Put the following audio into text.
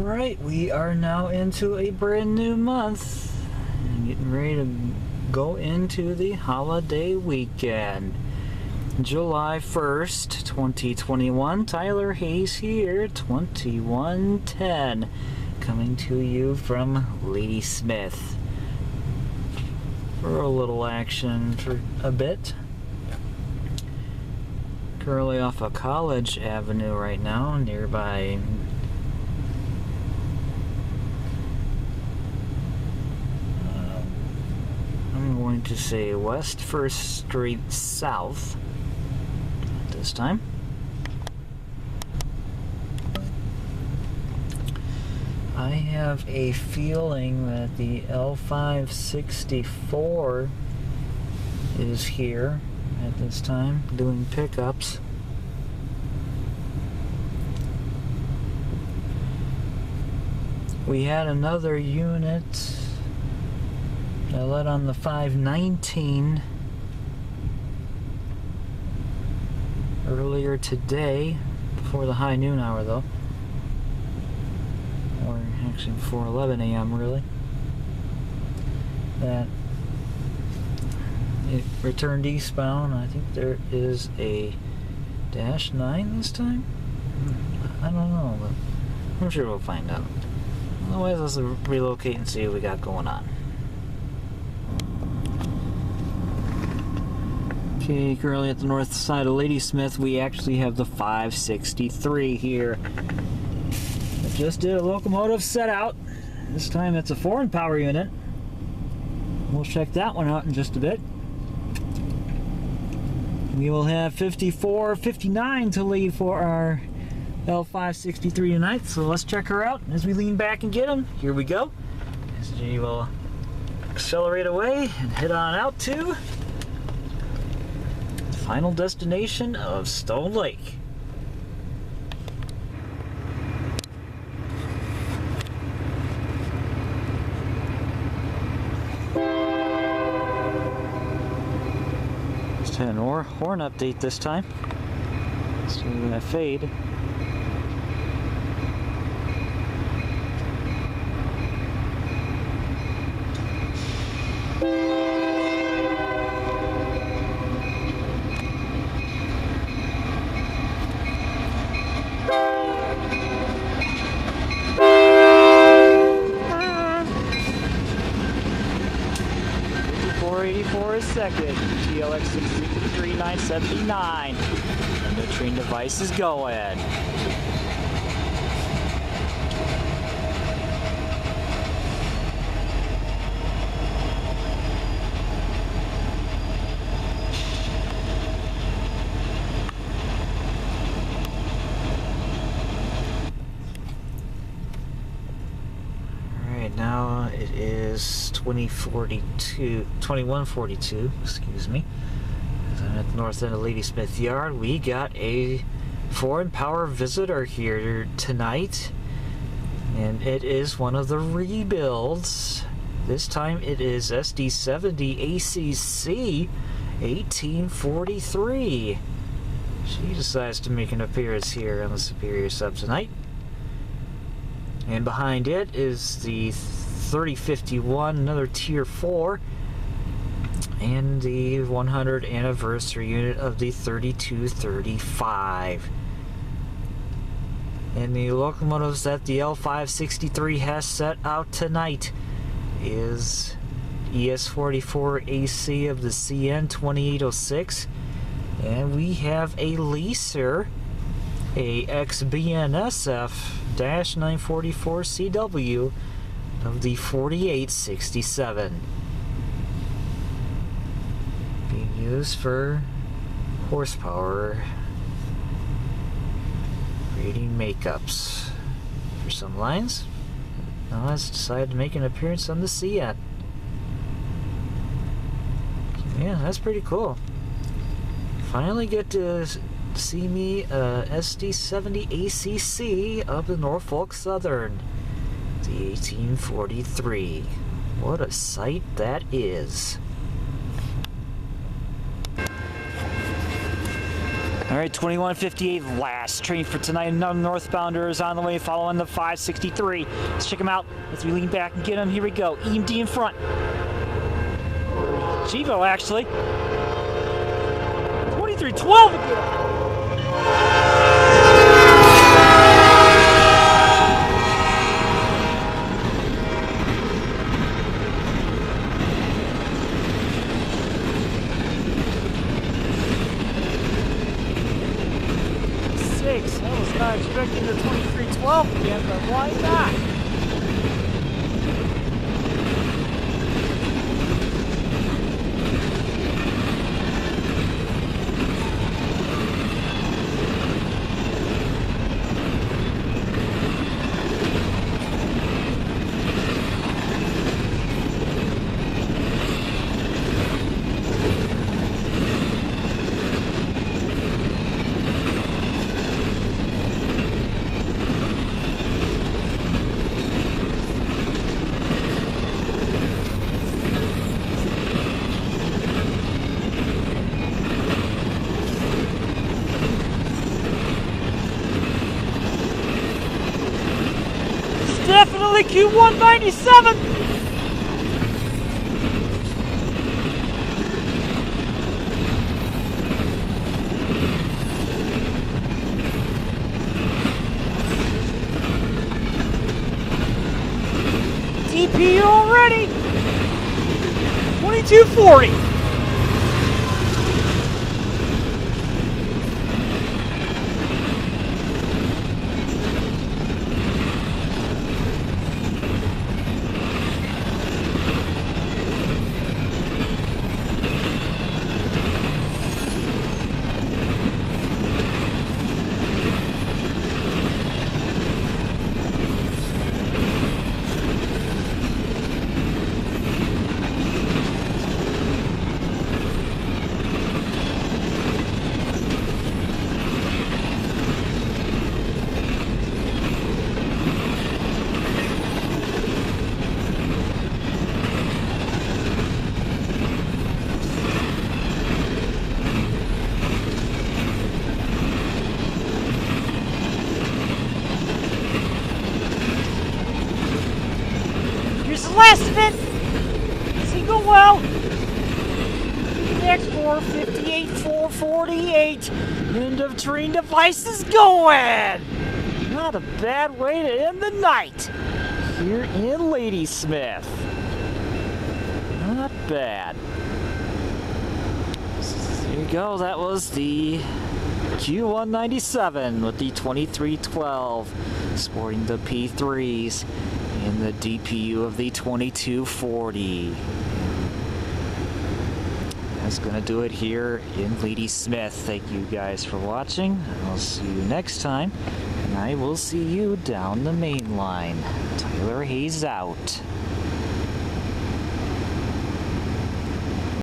Alright, we are now into a brand new month and getting ready to go into the holiday weekend. July 1st, 2021. Tyler Hayes here, 2110, coming to you from Ladysmith for a little action for a bit. Currently off of College Avenue right now, nearby I'm going to say West 1st Street South at this time. I have a feeling that the L564 is here at this time doing pickups. We had another unit I led on the 519 earlier today, before the high noon hour though, or actually before 11 a.m. really, that it returned eastbound. I think there is a -9 this time. I don't know, but I'm sure we'll find out. Otherwise, let's relocate and see what we got going on. Okay, currently at the north side of Ladysmith, we actually have the 563 here. I just did a locomotive set out. This time it's a foreign power unit. We'll check that one out in just a bit. We will have 54-59 to lead for our L563 tonight, so let's check her out as we lean back and get them. Here we go. SG will accelerate away and head on out to final destination of Stone Lake. Just had an horn update this time. So we're gonna fade. A second, GLX 63979, and the train device is going. Alright, now it is 2142, excuse me. As I'm at the north end of Ladysmith Yard, we got a foreign power visitor here tonight, and it is one of the rebuilds. This time it is SD70ACC 1843. She decides to make an appearance here on the Superior Sub tonight. And behind it is the 3051, another Tier 4, and the 100th anniversary unit of the 3235. And the locomotives that the L563 has set out tonight is ES44AC of the CN 2806, and we have a leaser, a ex-BNSF 944CW of the 4867, being used for horsepower rating makeups for some lines. Now let's decide to make an appearance on the CN. Yeah, that's pretty cool. Finally get to see me SD70ACC of the Norfolk Southern, the 1843. What a sight that is. Alright, 2158, last train for tonight. Another northbounder is on the way, following the 563. Let's check him out as we lean back and get him. Here we go. EMD in front. Chivo, actually. 2312 again. I was not expecting the 2312 again, but why not? Definitely Q197! DP already! 2240! Last of it! Single well! EX458448! End of train devices going! Not a bad way to end the night! Here in Ladysmith. Not bad. There you go, that was the Q197 with the 2312, sporting the P3s. In the DPU of the 2240. That's gonna do it here in Ladysmith. Thank you guys for watching. I'll see you next time, and I will see you down the main line. Tyler Hayes out.